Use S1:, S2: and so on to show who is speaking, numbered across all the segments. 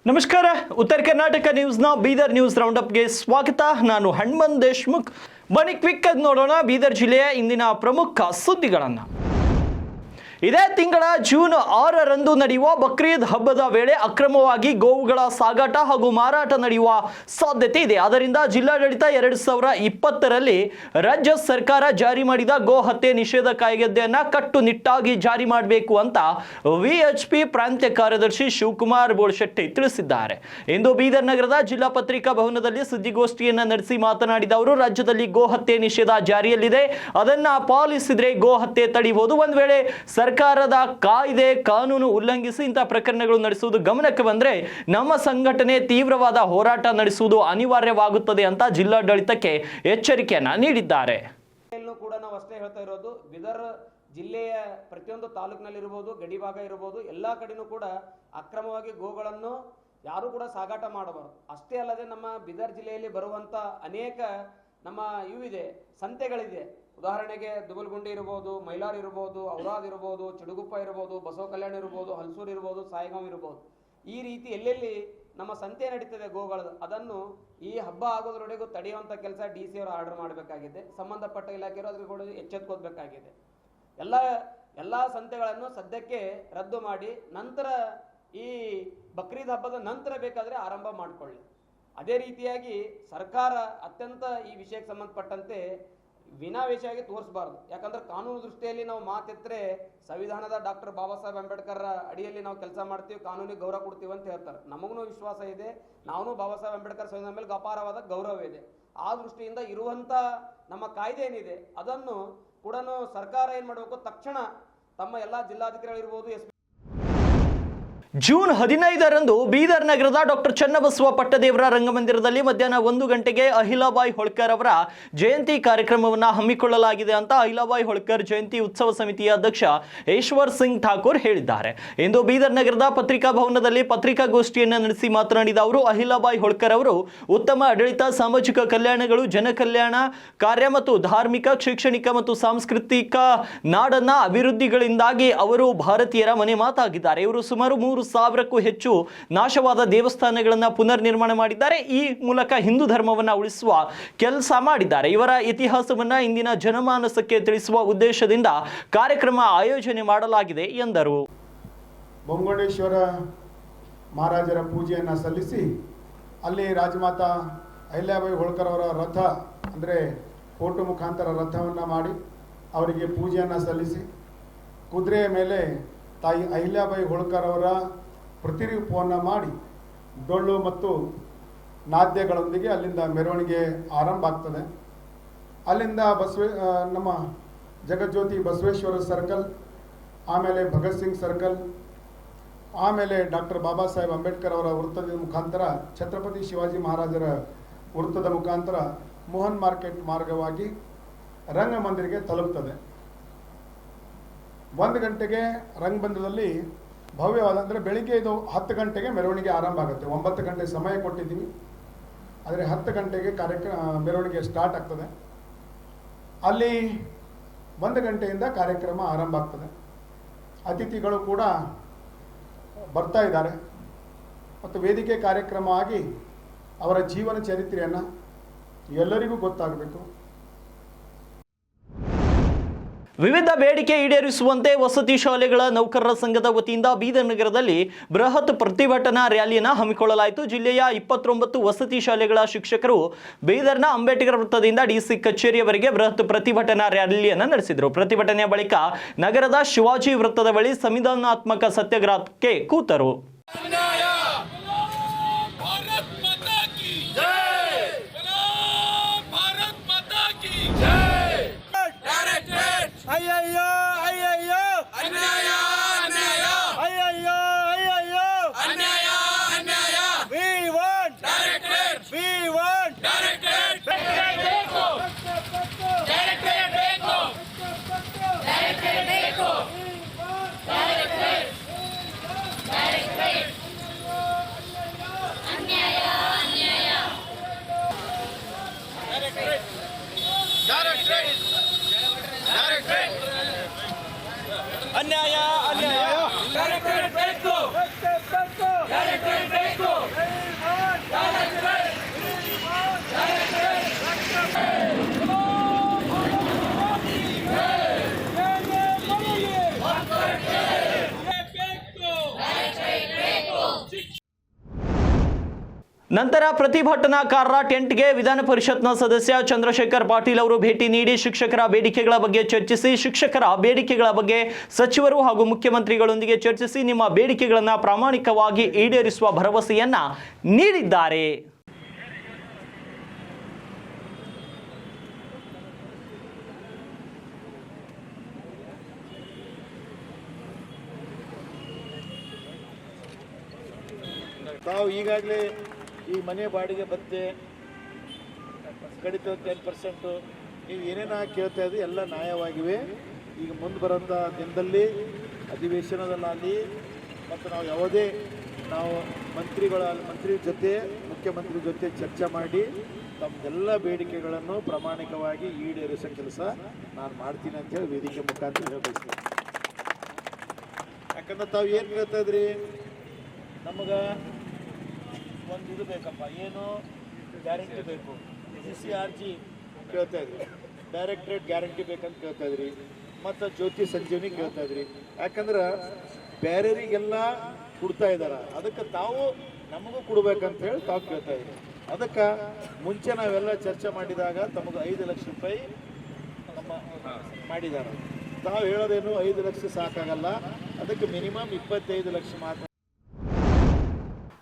S1: ನಮಸ್ಕಾರ. ಉತ್ತರ ಕರ್ನಾಟಕ ನ್ಯೂಸ್ನ ಬೀದರ್ ನ್ಯೂಸ್ ರೌಂಡಪ್ಗೆ ಸ್ವಾಗತ. ನಾನು ಹನುಮಂತ್ ದೇಶ್ಮುಖ್. ಬನ್ನಿ ಕ್ವಿಕ್ ಆಗಿ ನೋಡೋಣ ಬೀದರ್ ಜಿಲ್ಲೆಯ ಇಂದಿನ ಪ್ರಮುಖ ಸುದ್ದಿಗಳನ್ನು. ಇದೇ ತಿಂಗಳ ಜೂನ್ 6ರಂದು ನಡೆಯುವ ಬಕ್ರೀದ್ ಹಬ್ಬದ ವೇಳೆ ಅಕ್ರಮವಾಗಿ ಗೋವುಗಳ ಸಾಗಾಟ ಹಾಗೂ ಮಾರಾಟ ನಡೆಯುವ ಸಾಧ್ಯತೆ ಇದೆ. ಆದ್ದರಿಂದ ಜಿಲ್ಲಾಡಳಿತ 2020ರಲ್ಲಿ ರಾಜ್ಯ ಸರ್ಕಾರ ಜಾರಿ ಮಾಡಿದ ಗೋ ಹತ್ಯೆ ನಿಷೇಧ ಕಾಯ್ದೆಯನ್ನು ಕಟ್ಟುನಿಟ್ಟಾಗಿ ಜಾರಿ ಮಾಡಬೇಕು ಅಂತ ವಿಎಚ್ಪಿ ಪ್ರಾಂತ್ಯ ಕಾರ್ಯದರ್ಶಿ ಶಿವಕುಮಾರ್ ಬೋಳಶೆಟ್ಟಿ ತಿಳಿಸಿದ್ದಾರೆ. ಇಂದು ಬೀದರ್ ನಗರದ ಜಿಲ್ಲಾ ಪತ್ರಿಕಾ ಭವನದಲ್ಲಿ ಸುದ್ದಿಗೋಷ್ಠಿಯನ್ನು ನಡೆಸಿ ಮಾತನಾಡಿದ ಅವರು, ರಾಜ್ಯದಲ್ಲಿ ಗೋ ಹತ್ಯೆ ನಿಷೇಧ ಜಾರಿಯಲ್ಲಿದೆ, ಅದನ್ನ ಪಾಲಿಸಿದ್ರೆ ಗೋ ಹತ್ಯೆ ತಡೆಯಬಹುದು. ಒಂದು ವೇಳೆ ಸರ್ಕಾರದ ಕಾಯ್ದೆ ಕಾನೂನು ಉಲ್ಲಂಘಿಸಿ ಇಂತಹ ಪ್ರಕರಣಗಳು ನಡೆಸುವುದು ಗಮನಕ್ಕೆ ಬಂದರೆ ನಮ್ಮ ಸಂಘಟನೆ ತೀವ್ರವಾದ ಹೋರಾಟ ನಡೆಸುವುದು ಅನಿವಾರ್ಯವಾಗುತ್ತದೆ ಅಂತ ಜಿಲ್ಲಾಡಳಿತಕ್ಕೆ ಎಚ್ಚರಿಕೆಯನ್ನ ನೀಡಿದ್ದಾರೆ.
S2: ಕೂಡ ನಾವು ಅಷ್ಟೇ ಹೇಳ್ತಾ ಇರೋದು, ಬೀದರ್ ಜಿಲ್ಲೆಯ ಪ್ರತಿಯೊಂದು ತಾಲೂಕಿನಲ್ಲಿರ್ಬೋದು, ಗಡಿಭಾಗ ಇರ್ಬೋದು, ಎಲ್ಲಾ ಕಡೆನೂ ಕೂಡ ಅಕ್ರಮವಾಗಿ ಗೋಗಳನ್ನು ಯಾರು ಕೂಡ ಸಾಗಾಟ ಮಾಡಬಾರದು. ಅಷ್ಟೇ ಅಲ್ಲದೆ ನಮ್ಮ ಬೀದರ್ ಜಿಲ್ಲೆಯಲ್ಲಿ ಬರುವಂತ ಅನೇಕ ನಮ್ಮ ಇವಿದೆ ಸಂತೆಗಳಿದೆ. ಉದಾಹರಣೆಗೆ ದುಬಲ್ಗುಂಡಿ ಇರ್ಬೋದು, ಮೈಲಾರ್ ಇರ್ಬೋದು, ಔರಾದ್ ಇರ್ಬೋದು, ಚಿಡುಗುಪ್ಪ ಇರ್ಬೋದು, ಬಸವ ಕಲ್ಯಾಣ ಇರ್ಬೋದು, ಹಲ್ಸೂರ್ ಇರ್ಬೋದು, ಸಾಯಿಗಾಂವ್ ಇರ್ಬೋದು. ಈ ರೀತಿ ಎಲ್ಲೆಲ್ಲಿ ನಮ್ಮ ಸಂತೆ ನಡೀತದೆ ಗೋಗಳದ್ದು, ಅದನ್ನು ಈ ಹಬ್ಬ ಆಗೋದ್ರೊಳಗೂ ತಡೆಯುವಂಥ ಕೆಲಸ DC ಅವರು ಆರ್ಡರ್ ಮಾಡಬೇಕಾಗಿದೆ. ಸಂಬಂಧಪಟ್ಟ ಇಲಾಖೆಯವರು ಅದ್ರ ಕೂಡ ಎಚ್ಚೆತ್ಕೋಬೇಕಾಗಿದೆ. ಎಲ್ಲ ಸಂತೆಗಳನ್ನು ಸದ್ಯಕ್ಕೆ ರದ್ದು ಮಾಡಿ ನಂತರ ಈ ಬಕ್ರೀದ್ ಹಬ್ಬದ ನಂತರ ಬೇಕಾದರೆ ಆರಂಭ ಮಾಡಿಕೊಳ್ಳಿ. ಅದೇ ರೀತಿಯಾಗಿ ಸರ್ಕಾರ ಅತ್ಯಂತ ಈ ವಿಷಯಕ್ಕೆ ಸಂಬಂಧಪಟ್ಟಂತೆ ವಿನಾವೇಶವಾಗಿ ತೋರಿಸಬಾರ್ದು. ಯಾಕಂದ್ರೆ ಕಾನೂನು ದೃಷ್ಟಿಯಲ್ಲಿ ನಾವು ಮಾತೆತ್ತರೆ ಸಂವಿಧಾನದ ಡಾಕ್ಟರ್ ಬಾಬಾ ಸಾಹೇಬ್ ಅಂಬೇಡ್ಕರ್ ಅಡಿಯಲ್ಲಿ ನಾವು ಕೆಲಸ ಮಾಡ್ತೀವಿ, ಕಾನೂನಿಗೆ ಗೌರವ ಕೊಡ್ತೀವಿ ಅಂತ ಹೇಳ್ತಾರೆ. ನಮಗೂ ವಿಶ್ವಾಸ ಇದೆ, ನಾವು ಬಾಬಾ ಸಾಹೇಬ್ ಅಂಬೇಡ್ಕರ್ ಸಂವಿಧಾನ ಮೇಲೆ ಅಪಾರವಾದ ಗೌರವ ಇದೆ. ಆ ದೃಷ್ಟಿಯಿಂದ ಇರುವಂತ ನಮ್ಮ ಕಾಯ್ದೆ ಏನಿದೆ ಅದನ್ನು ಕೂಡ ಸರ್ಕಾರ ಏನ್ ಮಾಡಬೇಕು, ತಕ್ಷಣ ತಮ್ಮ ಎಲ್ಲಾ ಜಿಲ್ಲಾಧಿಕಾರಿಗಳಿರ್ಬೋದು,
S1: ಜೂನ್ 15ರಂದು ಬೀದರ್ ನಗರದ ಡಾಕ್ಟರ್ ಚನ್ನಬಸವ ಪಟ್ಟದೇವರ ರಂಗಮಂದಿರದಲ್ಲಿ ಮಧ್ಯಾಹ್ನ 1 ಗಂಟೆಗೆ ಅಹಿಲಾಬಾಯಿ ಹೋಳ್ಕರ್ ಅವರ ಜಯಂತಿ ಕಾರ್ಯಕ್ರಮವನ್ನು ಹಮ್ಮಿಕೊಳ್ಳಲಾಗಿದೆ ಅಂತ ಅಹಿಲಾಬಾಯಿ ಹೋಳ್ಕರ್ ಜಯಂತಿ ಉತ್ಸವ ಸಮಿತಿಯ ಅಧ್ಯಕ್ಷ ಈಶ್ವರ್ ಸಿಂಗ್ ಠಾಕೂರ್ ಹೇಳಿದ್ದಾರೆ. ಇಂದು ಬೀದರ್ ನಗರದ ಪತ್ರಿಕಾ ಭವನದಲ್ಲಿ ಪತ್ರಿಕಾಗೋಷ್ಠಿಯನ್ನು ನಡೆಸಿ ಮಾತನಾಡಿದ ಅವರು, ಅಹಿಲಾಬಾಯಿ ಹೋಳ್ಕರ್ ಅವರು ಉತ್ತಮ ಆಡಳಿತ, ಸಾಮಾಜಿಕ ಕಲ್ಯಾಣಗಳು, ಜನಕಲ್ಯಾಣ ಕಾರ್ಯ ಮತ್ತು ಧಾರ್ಮಿಕ, ಶೈಕ್ಷಣಿಕ ಮತ್ತು ಸಾಂಸ್ಕೃತಿಕ ನಾಡನ್ನ ಅಭಿವೃದ್ಧಿಗಳಿಂದಾಗಿ ಅವರು ಭಾರತೀಯರ ಮನೆ ಮಾತಾಗಿದ್ದಾರೆ. ಇವರು ಸುಮಾರು 3,000ಕ್ಕೂ ಹೆಚ್ಚು ನಾಶವಾದ ದೇವಸ್ಥಾನಗಳನ್ನು ಪುನರ್ ನಿರ್ಮಾಣ ಮಾಡಿದ್ದಾರೆ. ಈ ಮೂಲಕ ಹಿಂದೂ ಧರ್ಮವನ್ನು ಉಳಿಸುವ ಕೆಲಸ ಮಾಡಿದ್ದಾರೆ. ಇವರ ಇತಿಹಾಸವನ್ನು ಇಂದಿನ ಜನಮಾನಸಕ್ಕೆ ತಿಳಿಸುವ ಉದ್ದೇಶದಿಂದ ಕಾರ್ಯಕ್ರಮ ಆಯೋಜನೆ ಮಾಡಲಾಗಿದೆ ಎಂದರು.
S3: ಬೊಮ್ಮಗೊಂಡೇಶ್ವರ ಮಹಾರಾಜರ ಪೂಜೆಯನ್ನು ಸಲ್ಲಿಸಿ ಅಲ್ಲಿ ರಾಜಮಾತಾ ಅಹಿಲ್ಯಾಬಾಯಿ ಹೋಳ್ಕರ್ ಅವರ ರಥ ಅಂದರೆ ಫೋಟೋ ಮುಖಾಂತರ ರಥವನ್ನು ಮಾಡಿ ಅವರಿಗೆ ಪೂಜೆಯನ್ನು ಸಲ್ಲಿಸಿ ಕುದುರೆಯ ಮೇಲೆ ತಾಯಿ ಅಹಿಲ್ಯಾಬಾಯಿ ಹೋಳ್ಕರ್ ಅವರ ಪ್ರತಿರೂಪವನ್ನು ಮಾಡಿ ಡೊಳ್ಳು ಮತ್ತು ನಾದ್ಯಗಳೊಂದಿಗೆ ಅಲ್ಲಿಂದ ಮೆರವಣಿಗೆ ಆರಂಭ ಆಗ್ತದೆ. ಅಲ್ಲಿಂದ ನಮ್ಮ ಜಗಜ್ಯೋತಿ ಬಸವೇಶ್ವರ ಸರ್ಕಲ್, ಆಮೇಲೆ ಭಗತ್ ಸಿಂಗ್ ಸರ್ಕಲ್, ಆಮೇಲೆ ಡಾಕ್ಟರ್ ಬಾಬಾ ಸಾಹೇಬ್ ಅಂಬೇಡ್ಕರ್ ಅವರ ವೃತ್ತದ ಮುಖಾಂತರ ಛತ್ರಪತಿ ಶಿವಾಜಿ ಮಹಾರಾಜರ ವೃತ್ತದ ಮುಖಾಂತರ ಮೋಹನ್ ಮಾರ್ಕೆಟ್ ಮಾರ್ಗವಾಗಿ ರಂಗಮಂದಿರಿಗೆ ತಲುಪ್ತದೆ. 1 ಗಂಟೆಗೆ ರಂಗಮಂದಿರದಲ್ಲಿ ಭವ್ಯವಾದ ಅಂದರೆ ಬೆಳಿಗ್ಗೆ ಇದು 10 ಗಂಟೆಗೆ ಮೆರವಣಿಗೆ ಆರಂಭ ಆಗುತ್ತೆ. 9 ಗಂಟೆ ಸಮಯ ಕೊಟ್ಟಿದ್ದೀವಿ, ಆದರೆ 10 ಗಂಟೆಗೆ ಮೆರವಣಿಗೆ ಸ್ಟಾರ್ಟ್ ಆಗ್ತದೆ. ಅಲ್ಲಿ 1 ಗಂಟೆಯಿಂದ ಕಾರ್ಯಕ್ರಮ ಆರಂಭ ಆಗ್ತದೆ. ಅತಿಥಿಗಳು ಕೂಡ ಬರ್ತಾ ಇದ್ದಾರೆ ಮತ್ತು ವೇದಿಕೆ ಕಾರ್ಯಕ್ರಮ ಆಗಿ ಅವರ ಜೀವನ ಚರಿತ್ರೆಯನ್ನು ಎಲ್ಲರಿಗೂ ಗೊತ್ತಾಗಬೇಕು.
S1: ವಿವಿಧ ಬೇಡಿಕೆ ಈಡೇರಿಸುವಂತೆ ವಸತಿ ಶಾಲೆಗಳ ನೌಕರರ ಸಂಘದ ವತಿಯಿಂದ ಬೀದರ್ ನಗರದಲ್ಲಿ ಬೃಹತ್ ಪ್ರತಿಭಟನಾ ರ್ಯಾಲಿಯನ್ನು ಹಮ್ಮಿಕೊಳ್ಳಲಾಯಿತು. ಜಿಲ್ಲೆಯ 29 ವಸತಿ ಶಾಲೆಗಳ ಶಿಕ್ಷಕರು ಬೀದರ್ನ ಅಂಬೇಡ್ಕರ್ ವೃತ್ತದಿಂದ DC ಕಚೇರಿಯವರೆಗೆ ಬೃಹತ್ ಪ್ರತಿಭಟನಾ ರ್ಯಾಲಿಯನ್ನು ನಡೆಸಿದರು. ಪ್ರತಿಭಟನೆಯ ಬಳಿಕ ನಗರದ ಶಿವಾಜಿ ವೃತ್ತದ ಬಳಿ ಸಂವಿಧಾನಾತ್ಮಕ ಸತ್ಯಾಗ್ರಹಕ್ಕೆ ಕೂತರು. ನಂತರ ಪ್ರತಿಭಟನಾಕಾರರ ಟೆಂಟ್ಗೆ ವಿಧಾನ ಪರಿಷತ್ನ ಸದಸ್ಯ ಚಂದ್ರಶೇಖರ್ ಪಾಟೀಲ್ ಅವರು ಭೇಟಿ ನೀಡಿ ಶಿಕ್ಷಕರ ಬೇಡಿಕೆಗಳ ಬಗ್ಗೆ ಚರ್ಚಿಸಿ ಶಿಕ್ಷಕರ ಬೇಡಿಕೆಗಳ ಬಗ್ಗೆ ಸಚಿವರು ಹಾಗೂ ಮುಖ್ಯಮಂತ್ರಿಗಳೊಂದಿಗೆ ಚರ್ಚಿಸಿ ನಿಮ್ಮ ಬೇಡಿಕೆಗಳನ್ನು ಪ್ರಾಮಾಣಿಕವಾಗಿ ಈಡೇರಿಸುವ ಭರವಸೆಯನ್ನ ನೀಡಿದ್ದಾರೆ.
S4: ತಾವು ಈಗಾಗಲೇ ಈ ಮನೆ ಬಾಡಿಗೆ ಭತ್ಯೆ ಕಡಿತ 10%, ನೀವು ಏನೇನು ಕೇಳ್ತಾ ಇದ್ರಿ ಎಲ್ಲ ನ್ಯಾಯವಾಗಿವೆ. ಈಗ ಮುಂದೆ ಬರೋಂಥ ದಿನದಲ್ಲಿ ಅಧಿವೇಶನದಲ್ಲಿ ಮತ್ತು ನಾವು ಮಂತ್ರಿ ಜೊತೆ ಮುಖ್ಯಮಂತ್ರಿ ಜೊತೆ ಚರ್ಚೆ ಮಾಡಿ ತಮ್ಮದೆಲ್ಲ ಬೇಡಿಕೆಗಳನ್ನು ಪ್ರಾಮಾಣಿಕವಾಗಿ ಈಡೇರಿಸೋ ಕೆಲಸ ನಾನು ಮಾಡ್ತೀನಿ ಅಂತೇಳಿ ವೇದಿಕೆ ಮುಖಾಂತರ ಹೇಳಬಯಸ್ತೀನಿ. ಯಾಕಂದ್ರೆ ತಾವು ಏನು ಕೇಳ್ತಾ ಇದ್ರಿ, ನಮಗೆ ಒಂದು ಇದು ಬೇಕಪ್ಪ, ಏನು ಗ್ಯಾರಂಟಿ ಬೇಕು, CCRG ಕೇಳ್ತಾ ಇದ್ರಿ, ಡೈರೆಕ್ಟ್ರೇಟ್ ಗ್ಯಾರಂಟಿ ಬೇಕಂತ ಕೇಳ್ತಾ ಇದ್ರಿ, ಮತ್ತು ಜ್ಯೋತಿ ಸಂಜೀವನಿ ಕೇಳ್ತಾ ಇದ್ರಿ. ಯಾಕಂದ್ರೆ ಬೇರೆಯವರಿಗೆಲ್ಲ ಕೊಡ್ತಾ ಇದ್ದಾರೆ, ಅದಕ್ಕೆ ತಾವು ನಮಗೂ ಕೊಡ್ಬೇಕಂತ ಹೇಳಿ ತಾವು ಕೇಳ್ತಾ ಇದ್ರಿ. ಅದಕ್ಕೆ ಮುಂಚೆ ನಾವೆಲ್ಲ ಚರ್ಚೆ ಮಾಡಿದಾಗ ತಮಗೆ 5 ಲಕ್ಷ ರೂಪಾಯಿ ನಮ್ಮ ಮಾಡಿದ್ದಾರೆ. ತಾವು ಹೇಳೋದೇನು 5 ಲಕ್ಷ ಸಾಕಾಗಲ್ಲ, ಅದಕ್ಕೆ ಮಿನಿಮಮ್ 25 ಲಕ್ಷ ಮಾತ್ರ.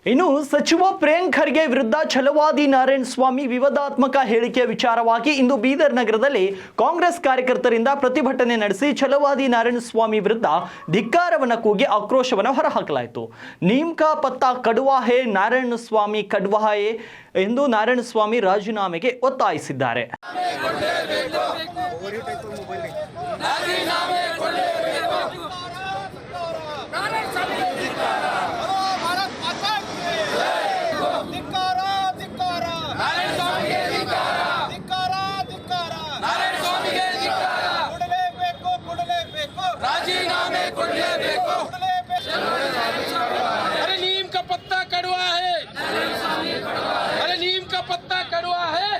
S1: ಇನ್ನು ಸಚಿವ ಪ್ರಿಯಾಂಕ್ ಖರ್ಗೆ ವಿರುದ್ಧ ಛಲವಾದಿ ನಾರಾಯಣ ಸ್ವಾಮಿ ವಿವಾದಾತ್ಮಕ ಹೇಳಿಕೆ ವಿಚಾರವಾಗಿ ಇಂದು ಬೀದರ್ ನಗರದಲ್ಲಿ ಕಾಂಗ್ರೆಸ್ ಕಾರ್ಯಕರ್ತರಿಂದ ಪ್ರತಿಭಟನೆ ನಡೆಸಿ ಛಲವಾದಿ ನಾರಾಯಣ ಸ್ವಾಮಿ ವಿರುದ್ಧ ಧಿಕ್ಕಾರವನ್ನು ಕೂಗಿ ಆಕ್ರೋಶವನ್ನು ಹೊರಹಾಕಲಾಯಿತು. ನೀಮ್ ಕಾ ಪತ್ತಾ ಕಡುವಾ ಹೇ, ನಾರಾಯಣ ಸ್ವಾಮಿ ಕಡುವಾ ಹೇ ಎಂದು ನಾರಾಯಣ ಸ್ವಾಮಿ ರಾಜೀನಾಮೆಗೆ ಒತ್ತಾಯಿಸಿದ್ದಾರೆ.
S5: अरे नीम का पत्ता कड़वा है, अरे नीम का पत्ता कड़वा है,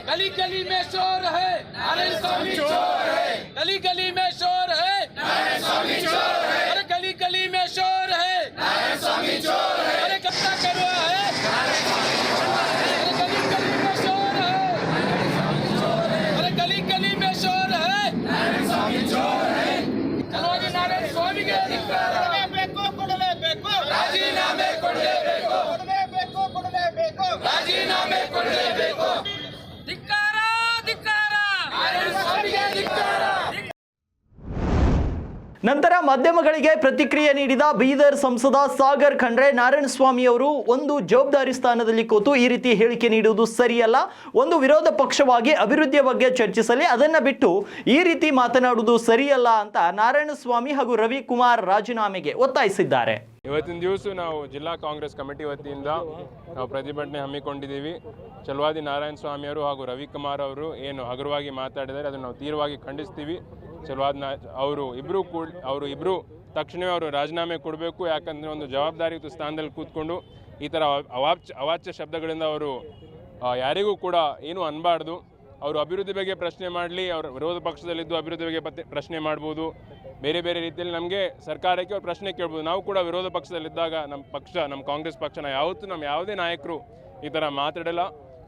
S5: गली गली में शोर है, नारायण स्वामी चोर है, गली गली में शोर है, नारायण स्वामी चोर है, अरे गली गली में शोर है, नारायण स्वामी चोर है, अरे पत्ता कड़वा है, नारायण स्वामी चोर है, अरे गली गली में शोर है, नारायण स्वामी चोर है, अरे गली गली में शोर है, नारायण स्वामी चोर है. ನಾರಾಯಣ ಸ್ವಾಮಿಗೆ ರಾಜೀನಾಮೆ ಕೊಡಲೇಬೇಕು, ರಾಜೀನಾಮೆ ಕೊಡಲೇಬೇಕು. ಧಿಕ್ಕಾರ ಧಿಕ್ಕಾರ, ನಾರಾಯಣ ಸ್ವಾಮಿಗೆ ಧಿಕ್ಕಾರ.
S1: ನಂತರ ಮಾಧ್ಯಮಗಳಿಗೆ ಪ್ರತಿಕ್ರಿಯೆ ನೀಡಿದ ಬೀದರ್ ಸಂಸದ ಸಾಗರ್ ಖಂಡ್ರೆ, ನಾರಾಯಣ ಸ್ವಾಮಿ ಅವರು ಒಂದು ಜವಾಬ್ದಾರಿ ಸ್ಥಾನದಲ್ಲಿ ಕೂತು ಈ ರೀತಿ ಹೇಳಿಕೆ ನೀಡುವುದು ಸರಿಯಲ್ಲ. ಒಂದು ವಿರೋಧ ಪಕ್ಷವಾಗಿ ಅಭಿವೃದ್ಧಿಯ ಬಗ್ಗೆ ಚರ್ಚಿಸಲಿ, ಅದನ್ನ ಬಿಟ್ಟು ಈ ರೀತಿ ಮಾತನಾಡುವುದು ಸರಿಯಲ್ಲ ಅಂತ ನಾರಾಯಣ ಸ್ವಾಮಿ ಹಾಗೂ ರವಿಕುಮಾರ್ ರಾಜೀನಾಮೆಗೆ ಒತ್ತಾಯಿಸಿದ್ದಾರೆ.
S6: ಇವತ್ತಿನ ದಿವಸ ನಾವು ಜಿಲ್ಲಾ ಕಾಂಗ್ರೆಸ್ ಕಮಿಟಿ ವತಿಯಿಂದ ನಾವು ಪ್ರತಿಭಟನೆ ಹಮ್ಮಿಕೊಂಡಿದ್ದೀವಿ. ಛಲವಾದಿ ನಾರಾಯಣ ಸ್ವಾಮಿ ಅವರು ಹಾಗೂ ರವಿಕುಮಾರ್ ಅವರು ಏನು ಹಗುರವಾಗಿ ಮಾತಾಡಿದ್ದಾರೆ ಅದನ್ನು ನಾವು ತೀವ್ರವಾಗಿ ಖಂಡಿಸ್ತೀವಿ. ಅವರು ಇಬ್ಬರು ತಕ್ಷಣವೇ ಅವರು ರಾಜೀನಾಮೆ ಕೊಡಬೇಕು. ಯಾಕಂದರೆ ಒಂದು ಜವಾಬ್ದಾರಿಯುತ ಸ್ಥಾನದಲ್ಲಿ ಕೂತ್ಕೊಂಡು ಈ ಥರ ಅವಾಚ್ಯ ಶಬ್ದಗಳಿಂದ ಅವರು ಯಾರಿಗೂ ಕೂಡ ಏನೂ ಅನ್ಬಾರ್ದು. ಅವರು ಅಭಿವೃದ್ಧಿ ಬಗ್ಗೆ ಪ್ರಶ್ನೆ ಮಾಡಲಿ, ಅವರು ವಿರೋಧ ಪಕ್ಷದಲ್ಲಿದ್ದು ಅಭಿವೃದ್ಧಿ ಬಗ್ಗೆ ಪ್ರಶ್ನೆ ಮಾಡ್ಬೋದು, ಬೇರೆ ಬೇರೆ ರೀತಿಯಲ್ಲಿ ನಮಗೆ ಸರ್ಕಾರಕ್ಕೆ ಅವ್ರು ಪ್ರಶ್ನೆ ಕೇಳ್ಬೋದು. ನಾವು ಕೂಡ ವಿರೋಧ ಪಕ್ಷದಲ್ಲಿದ್ದಾಗ ನಮ್ಮ ಕಾಂಗ್ರೆಸ್ ಪಕ್ಷನ ನಮ್ಮ ಯಾವುದೇ ನಾಯಕರು ಈ ಥರ ಮಾತಾಡಲ್ಲ.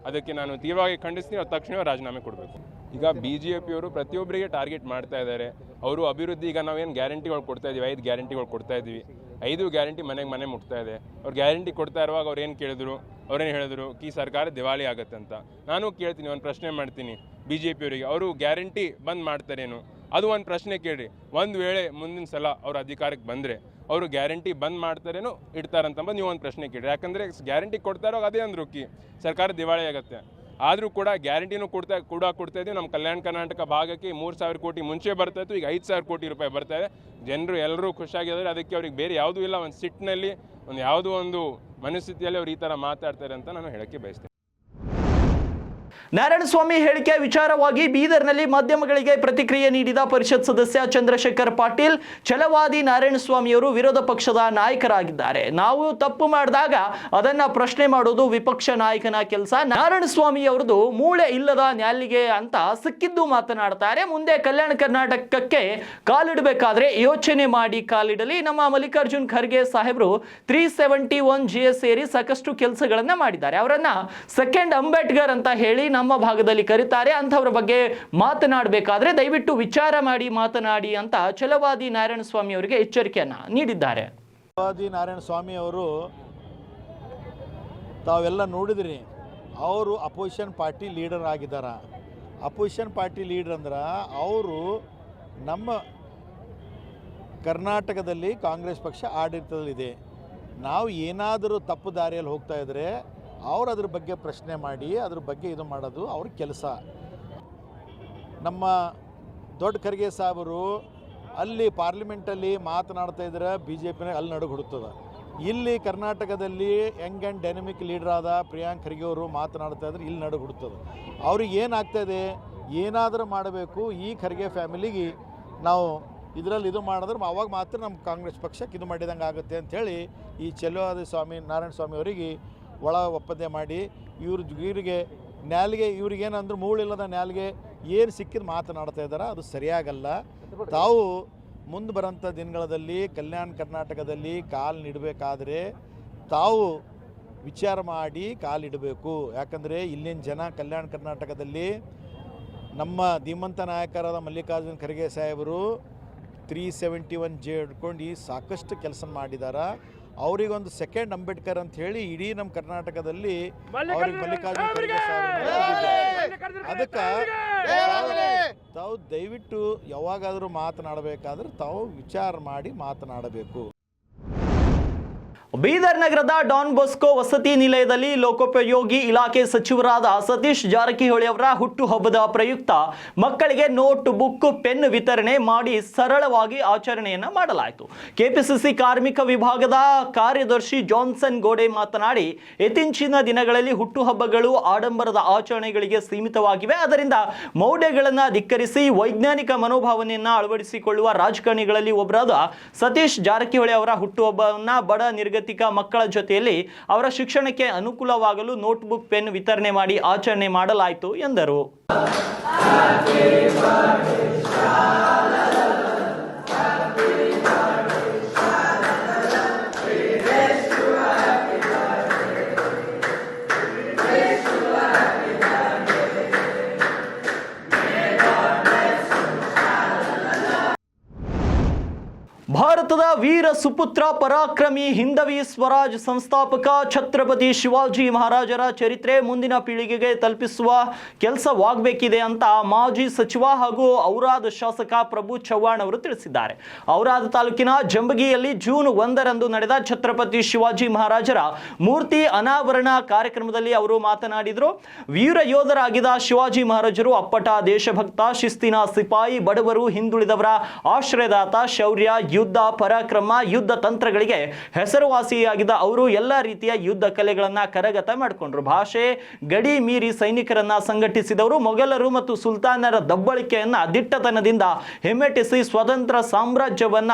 S6: ಅದಕ್ಕೆ ನಾನು ತೀವ್ರವಾಗಿ ಖಂಡಿಸ್ತೀನಿ. ಅವ್ರು ತಕ್ಷಣ ರಾಜೀನಾಮೆ ಕೊಡಬೇಕು. ಈಗ BJPಯವರು ಪ್ರತಿಯೊಬ್ಬರಿಗೆ ಟಾರ್ಗೆಟ್ ಮಾಡ್ತಾ ಇದ್ದಾರೆ. ಅವರು ಅಭಿವೃದ್ಧಿ, ಈಗ ನಾವೇನು ಗ್ಯಾರಂಟಿಗಳು ಕೊಡ್ತಾ ಇದ್ದೀವಿ, 5 ಗ್ಯಾರಂಟಿಗಳು ಕೊಡ್ತಾ ಇದ್ದೀವಿ, 5 ಗ್ಯಾರಂಟಿ ಮನೆ ಮುಟ್ತಾ ಇದೆ. ಅವ್ರು ಗ್ಯಾರಂಟಿ ಕೊಡ್ತಾ ಇರುವಾಗ ಅವ್ರೇನು ಹೇಳಿದ್ರು ಈ ಸರ್ಕಾರ ದಿವಾಳಿ ಆಗುತ್ತೆ ಅಂತ. ನಾನು ಕೇಳ್ತೀನಿ, ಒಂದು ಪ್ರಶ್ನೆ ಮಾಡ್ತೀನಿ BJPಯವರಿಗೆ, ಅವರು ಗ್ಯಾರಂಟಿ ಬಂದ್ ಮಾಡ್ತಾರೇನು? ಅದು ಒಂದು ಪ್ರಶ್ನೆ ಕೇಳಿ. ಒಂದು ವೇಳೆ ಮುಂದಿನ ಸಲ ಅವ್ರ ಅಧಿಕಾರಕ್ಕೆ ಬಂದರೆ ಅವರು ಗ್ಯಾರಂಟಿ ಬಂದ್ ಮಾಡ್ತಾರೇನೋ ಇಡ್ತಾರಂತ ನೀವು ಒಂದು ಪ್ರಶ್ನೆ ಕೇಳಿ. ಯಾಕಂದರೆ ಗ್ಯಾರಂಟಿ ಕೊಡ್ತಾ ಇರೋವಾಗ ಅದೇ ಅಂದ್ರು ಸರ್ಕಾರ ದಿವಾಳಿ ಆಗುತ್ತೆ. ಆದರೂ ಕೂಡ ಗ್ಯಾರಂಟಿನೂ ಕೊಡ್ತಾ ಇದ್ದೀವಿ. ನಮ್ಮ ಕಲ್ಯಾಣ ಕರ್ನಾಟಕ ಭಾಗಕ್ಕೆ 3,000 ಕೋಟಿ ಮುಂಚೆ ಬರ್ತಾಯಿತ್ತು, ಈಗ 5,000 ಕೋಟಿ ರೂಪಾಯಿ ಬರ್ತಾ ಇದೆ. ಜನರು ಎಲ್ಲರೂ ಖುಷಿಯಾಗಿದ್ದಾರೆ. ಅದಕ್ಕೆ ಅವ್ರಿಗೆ ಬೇರೆ ಯಾವುದೂ ಇಲ್ಲ, ಒಂದು ಸಿಟ್ಟಿನಲ್ಲಿ ಯಾವುದೋ ಒಂದು ಮನಸ್ಥಿತಿಯಲ್ಲಿ ಅವ್ರು ಈ ಥರ ಮಾತಾಡ್ತಾರೆ ಅಂತ ನಾನು ಹೇಳೋಕ್ಕೆ ಬಯಸ್ತೇನೆ.
S1: ನಾರಾಯಣಸ್ವಾಮಿ ಹೇಳಿಕೆ ವಿಚಾರವಾಗಿ ಬೀದರ್ನಲ್ಲಿ ಮಾಧ್ಯಮಗಳಿಗೆ ಪ್ರತಿಕ್ರಿಯೆ ನೀಡಿದ ಪರಿಷತ್ ಸದಸ್ಯ ಚಂದ್ರಶೇಖರ್ ಪಾಟೀಲ್, ಛಲವಾದಿ ನಾರಾಯಣಸ್ವಾಮಿಯವರು ವಿರೋಧ ಪಕ್ಷದ ನಾಯಕರಾಗಿದ್ದಾರೆ. ನಾವು ತಪ್ಪು ಮಾಡಿದಾಗ ಅದನ್ನ ಪ್ರಶ್ನೆ ಮಾಡೋದು ವಿಪಕ್ಷ ನಾಯಕನ ಕೆಲಸ. ನಾರಾಯಣಸ್ವಾಮಿ ಅವರದು ಮೂಳೆ ಇಲ್ಲದ ನ್ಯಾಲಿಗೆ ಅಂತ ಸಿಕ್ಕಿದ್ದು ಮಾತನಾಡ್ತಾರೆ. ಮುಂದೆ ಕಲ್ಯಾಣ ಕರ್ನಾಟಕಕ್ಕೆ ಕಾಲಿಡಬೇಕಾದ್ರೆ ಯೋಚನೆ ಮಾಡಿ ಕಾಲಿಡಲಿ. ನಮ್ಮ ಮಲ್ಲಿಕಾರ್ಜುನ್ ಖರ್ಗೆ ಸಾಹೇಬರು 371 GS ಸೇರಿ ಸಾಕಷ್ಟು ಕೆಲಸಗಳನ್ನ ಮಾಡಿದ್ದಾರೆ. ಅವರನ್ನ ಸೆಕೆಂಡ್ ಅಂಬೇಡ್ಕರ್ ಅಂತ ಹೇಳಿ ನಮ್ಮ ಭಾಗದಲ್ಲಿ ಕರೀತಾರೆ. ಅಂಥವ್ರ ಬಗ್ಗೆ ಮಾತನಾಡಬೇಕಾದ್ರೆ ದಯವಿಟ್ಟು ವಿಚಾರ ಮಾಡಿ ಮಾತನಾಡಿ ಅಂತ ಛಲವಾದಿ ನಾರಾಯಣಸ್ವಾಮಿ ಅವರಿಗೆ ಎಚ್ಚರಿಕೆಯನ್ನ ನೀಡಿದ್ದಾರೆ.
S4: ಛಲವಾದಿ ನಾರಾಯಣಸ್ವಾಮಿ ಅವರು ತಾವೆಲ್ಲ ನೋಡಿದ್ರಿ, ಅವರು ಅಪೋಸಿಷನ್ ಪಾರ್ಟಿ ಲೀಡರ್ ಆಗಿದ್ದಾರ. ಅಪೋಸಿಷನ್ ಪಾರ್ಟಿ ಲೀಡರ್ ಅಂದ್ರೆ ಅವರು ನಮ್ಮ ಕರ್ನಾಟಕದಲ್ಲಿ ಕಾಂಗ್ರೆಸ್ ಪಕ್ಷ ಆಡಳಿತದಲ್ಲಿದೆ. ನಾವು ಏನಾದರೂ ತಪ್ಪು ದಾರಿಯಲ್ಲಿ ಹೋಗ್ತಾ ಇದ್ದರೆ ಅವ್ರು ಅದ್ರ ಬಗ್ಗೆ ಪ್ರಶ್ನೆ ಮಾಡಿ ಅದ್ರ ಬಗ್ಗೆ ಇದು ಮಾಡೋದು ಅವ್ರ ಕೆಲಸ. ನಮ್ಮ ದೊಡ್ಡ ಖರ್ಗೆ ಸಾಹೇಬರು ಅಲ್ಲಿ ಪಾರ್ಲಿಮೆಂಟಲ್ಲಿ ಮಾತನಾಡ್ತಾ ಇದ್ರೆ BJPನ ಅಲ್ಲಿ ನಡುಗೆ ಹುಡುಕ್ತದೆ. ಇಲ್ಲಿ ಕರ್ನಾಟಕದಲ್ಲಿ ಯಂಗ್ ಆ್ಯಂಡ್ ಡೈನಮಿಕ್ ಲೀಡರ್ ಆದ ಪ್ರಿಯಾಂಕ್ ಖರ್ಗೆ ಅವರು ಮಾತನಾಡ್ತಾ ಇದ್ರೆ ಇಲ್ಲಿ ನಡುಗೆ ಹುಡುಕ್ತದೆ. ಅವ್ರಿಗೆ ಏನಾಗ್ತಾಯಿದೆ, ಏನಾದರೂ ಮಾಡಬೇಕು ಈ ಖರ್ಗೆ ಫ್ಯಾಮಿಲಿಗೆ ನಾವು ಇದರಲ್ಲಿ ಇದು ಮಾಡಿದ್ರೆ ಅವಾಗ ಮಾತ್ರ ನಮ್ಮ ಕಾಂಗ್ರೆಸ್ ಪಕ್ಷಕ್ಕೆ ಇದು ಮಾಡಿದಂಗೆ ಆಗುತ್ತೆ ಅಂಥೇಳಿ ಈ ಛಲವಾದಿ ನಾರಾಯಣ ಸ್ವಾಮಿ ಅವರಿಗೆ ಒಳ ಒಪ್ಪಂದ ಮಾಡಿ ಇವರಿಗೆ ನ್ಯಾಲಿಗೆ ಇವ್ರಿಗೇನಂದ್ರೆ ಮೂಳಿಲ್ಲದ ನ್ಯಾಲಿಗೆ ಏನು ಸಿಕ್ಕಿದ್ದು ಮಾತನಾಡ್ತಾ ಇದ್ದಾರೆ, ಅದು ಸರಿಯಾಗಲ್ಲ. ತಾವು ಮುಂದೆ ಬರೋಂಥ ದಿನಗಳಲ್ಲಿ ಕಲ್ಯಾಣ ಕರ್ನಾಟಕದಲ್ಲಿ ಕಾಲು ನೀಡಬೇಕಾದ್ರೆ ತಾವು ವಿಚಾರ ಮಾಡಿ ಕಾಲಿಡಬೇಕು. ಯಾಕಂದರೆ ಇಲ್ಲಿನ ಜನ ಕಲ್ಯಾಣ ಕರ್ನಾಟಕದಲ್ಲಿ ನಮ್ಮ ಧೀಮಂತ ನಾಯಕರಾದ ಮಲ್ಲಿಕಾರ್ಜುನ್ ಖರ್ಗೆ ಸಾಹೇಬರು 371 J ಹಿಡ್ಕೊಂಡು ಸಾಕಷ್ಟು ಕೆಲಸ ಮಾಡಿದ್ದಾರೆ. ಅವರಿಗೊಂದು ಸೆಕೆಂಡ್ ಅಂಬೇಡ್ಕರ್ ಅಂತ ಹೇಳಿ ಇಡೀ ನಮ್ಮ ಕರ್ನಾಟಕದಲ್ಲಿ ಅವ್ರಿಗೆ ಮಲ್ಲಿಕಾರ್ಜುನ ಖರ್ಗೆ ಸಾಹೇಬರು. ಅದಕ್ಕೆ ತಾವು ದಯವಿಟ್ಟು ಯಾವಾಗಾದರೂ ಮಾತನಾಡಬೇಕಾದ್ರೆ ತಾವು ವಿಚಾರ ಮಾಡಿ ಮಾತನಾಡಬೇಕು.
S1: ಬೀದರ್ ನಗರದ ಡಾನ್ ಬೊಸ್ಕೋ ವಸತಿ ನಿಲಯದಲ್ಲಿ ಲೋಕೋಪಯೋಗಿ ಇಲಾಖೆ ಸಚಿವರಾದ ಸತೀಶ್ ಜಾರಕಿಹೊಳಿ ಅವರ ಹುಟ್ಟುಹಬ್ಬದ ಪ್ರಯುಕ್ತ ಮಕ್ಕಳಿಗೆ ನೋಟ್ ಬುಕ್ ಪೆನ್ ವಿತರಣೆ ಮಾಡಿ ಸರಳವಾಗಿ ಆಚರಣೆಯನ್ನ ಮಾಡಲಾಯಿತು. ಕೆಪಿಸಿಸಿ ಕಾರ್ಮಿಕ ವಿಭಾಗದ ಕಾರ್ಯದರ್ಶಿ ಜಾನ್ಸನ್ ಗೋಡೆ ಮಾತನಾಡಿ, ಇತ್ತೀಚಿನ ದಿನಗಳಲ್ಲಿ ಹುಟ್ಟುಹಬ್ಬಗಳು ಆಡಂಬರದ ಆಚರಣೆಗಳಿಗೆ ಸೀಮಿತವಾಗಿವೆ. ಅದರಿಂದ ಮೌಢ್ಯಗಳನ್ನು ಧಿಕ್ಕರಿಸಿ ವೈಜ್ಞಾನಿಕ ಮನೋಭಾವನೆಯನ್ನ ಅಳವಡಿಸಿಕೊಳ್ಳುವ ರಾಜಕಾರಣಿಗಳಲ್ಲಿ ಒಬ್ಬರಾದ ಸತೀಶ್ ಜಾರಕಿಹೊಳಿ ಅವರ ಹುಟ್ಟುಹಬ್ಬವನ್ನ ಬಡ ನಿರ್ಗತಿಕ ಮಕ್ಕಳ ಜೊತೆಯಲ್ಲಿ ಅವರ ಶಿಕ್ಷಣಕ್ಕೆ ಅನುಕೂಲವಾಗಲು ನೋಟ್ಬುಕ್ ಪೆನ್ ವಿತರಣೆ ಮಾಡಿ ಆಚರಣೆ ಮಾಡಲಾಯಿತು ಎಂದರು. ಭಾರತದ ವೀರ ಸುಪುತ್ರ ಪರಾಕ್ರಮಿ ಹಿಂದವಿ ಸ್ವರಾಜ್ ಸಂಸ್ಥಾಪಕ ಛತ್ರಪತಿ ಶಿವಾಜಿ ಮಹಾರಾಜರ ಚರಿತ್ರೆ ಮುಂದಿನ ಪೀಳಿಗೆಗೆ ತಲುಪಿಸುವ ಕೆಲಸವಾಗಬೇಕಿದೆ ಅಂತ ಮಾಜಿ ಸಚಿವ ಹಾಗೂ ಔರಾದ್ ಶಾಸಕ ಪ್ರಭು ಚವ್ಹಾಣ್ ಅವರು ತಿಳಿಸಿದ್ದಾರೆ. ಔರಾದ್ ತಾಲೂಕಿನ ಜಂಬಗಿಯಲ್ಲಿ ಜೂನ್ 1ರಂದು ನಡೆದ ಛತ್ರಪತಿ ಶಿವಾಜಿ ಮಹಾರಾಜರ ಮೂರ್ತಿ ಅನಾವರಣ ಕಾರ್ಯಕ್ರಮದಲ್ಲಿ ಅವರು ಮಾತನಾಡಿದರು. ವೀರ ಯೋಧರಾಗಿದ್ದ ಶಿವಾಜಿ ಮಹಾರಾಜರು ಅಪ್ಪಟ ದೇಶಭಕ್ತ, ಶಿಸ್ತಿನ ಸಿಪಾಯಿ, ಬಡವರು, ಹಿಂದುಳಿದವರ ಆಶ್ರಯದಾತ, ಶೌರ್ಯ, ಯುದ್ಧ ಪರಾಕ್ರಮ, ಯುದ್ಧ ತಂತ್ರಗಳಿಗೆ ಹೆಸರುವಾಸಿಯಾಗಿದ್ದ ಅವರು ಎಲ್ಲ ರೀತಿಯ ಯುದ್ಧ ಕಲೆಗಳನ್ನ ಕರಗತ ಮಾಡಿಕೊಂಡ್ರು. ಭಾಷೆ ಗಡಿ ಮೀರಿ ಸೈನಿಕರನ್ನ ಸಂಘಟಿಸಿದವರು. ಮೊಘಲರು ಮತ್ತು ಸುಲ್ತಾನರ ದಬ್ಬಳಿಕೆಯನ್ನ ದಿಟ್ಟತನದಿಂದ ಹಿಮ್ಮೆಟ್ಟಿಸಿ ಸ್ವತಂತ್ರ ಸಾಮ್ರಾಜ್ಯವನ್ನ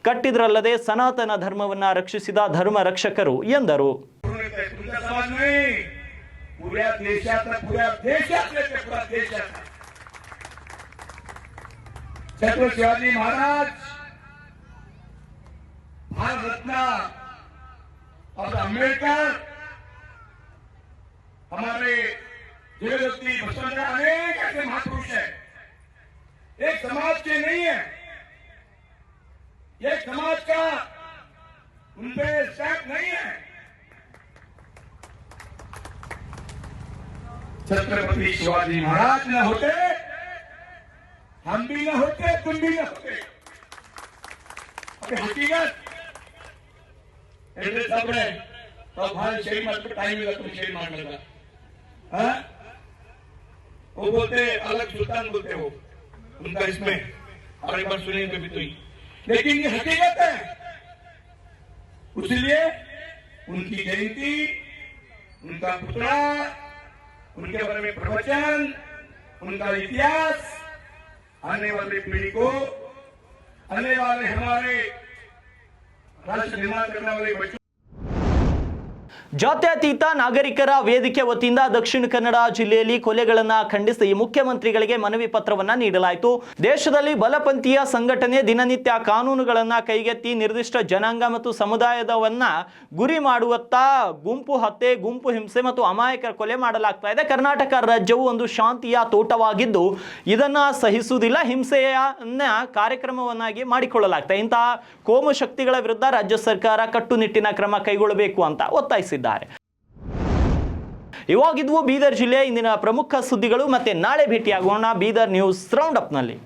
S1: ಕಟ್ಟಿದ್ರಲ್ಲದೆ ಸನಾತನ ಧರ್ಮವನ್ನ ರಕ್ಷಿಸಿದ ಧರ್ಮ ರಕ್ಷಕರು ಎಂದರು.
S7: छत्रपति शिवाजी महाराज भारत रत्न और अम्बेडकर हमारे देवदत्ती बसवंत अनेक ऐसे महापुरुष हैं. एक समाज के नहीं है, एक समाज का उनपे स्टैम्प नहीं है. छत्रपति शिवाजी महाराज न होते, हम भी न होते, तुम भी न होते. हकीकत एड्रेस साहब तो हमारे शेर मत टाइम मिला तुम शेर मारने का. हाँ, वो बोलते अलग सुल्तान बोलते हो उनका इसमें, और एक बार सुनिए कभी तो ही, लेकिन ये हकीकत है. इसलिए उनकी जयंती, उनका पुतला उनके बारे में प्रवचन, उनका इतिहास आने वाली पीढ़ी को, आने वाले हमारे राष्ट्र निर्माण करने वाले बच्चों
S1: ಜಾತ್ಯತೀತ ನಾಗರಿಕರ ವೇದಿಕೆ ವತಿಯಿಂದ ದಕ್ಷಿಣ ಕನ್ನಡ ಜಿಲ್ಲೆಯಲ್ಲಿ ಕೊಲೆಗಳನ್ನು ಖಂಡಿಸಿ ಮುಖ್ಯಮಂತ್ರಿಗಳಿಗೆ ಮನವಿ ಪತ್ರವನ್ನ ನೀಡಲಾಯಿತು. ದೇಶದಲ್ಲಿ ಬಲಪಂಥೀಯ ಸಂಘಟನೆ ದಿನನಿತ್ಯ ಕಾನೂನುಗಳನ್ನು ಕೈಗೆತ್ತಿ ನಿರ್ದಿಷ್ಟ ಜನಾಂಗ ಮತ್ತು ಸಮುದಾಯದವನ್ನ ಗುರಿ ಮಾಡುವತ್ತ ಗುಂಪು ಹತ್ಯೆ, ಗುಂಪು ಹಿಂಸೆ ಮತ್ತು ಅಮಾಯಕರ ಕೊಲೆ ಮಾಡಲಾಗ್ತಾ ಇದೆ. ಕರ್ನಾಟಕ ರಾಜ್ಯವು ಒಂದು ಶಾಂತಿಯ ತೋಟವಾಗಿದ್ದು ಇದನ್ನ ಸಹಿಸುವುದಿಲ್ಲ, ಹಿಂಸೆಯನ್ನ ಕಾರ್ಯಕ್ರಮವನ್ನಾಗಿ ಮಾಡಿಕೊಳ್ಳಲಾಗ್ತದೆ. ಇಂತಹ ಕೋಮು ಶಕ್ತಿಗಳ ವಿರುದ್ಧ ರಾಜ್ಯ ಸರ್ಕಾರ ಕಟ್ಟುನಿಟ್ಟಿನ ಕ್ರಮ ಕೈಗೊಳ್ಳಬೇಕು ಅಂತ ಒತ್ತಾಯಿಸಿದ್ದಾರೆ. ಇವಾಗಿದ್ವು ಬೀದರ್ ಜಿಲ್ಲೆಯ ಇಂದಿನ ಪ್ರಮುಖ ಸುದ್ದಿಗಳು. ಮತ್ತೆ ನಾಳೆ ಭೇಟಿಯಾಗೋಣ ಬೀದರ್ ನ್ಯೂಸ್ ರೌಂಡ್ ಅಪ್ ನಲ್ಲಿ.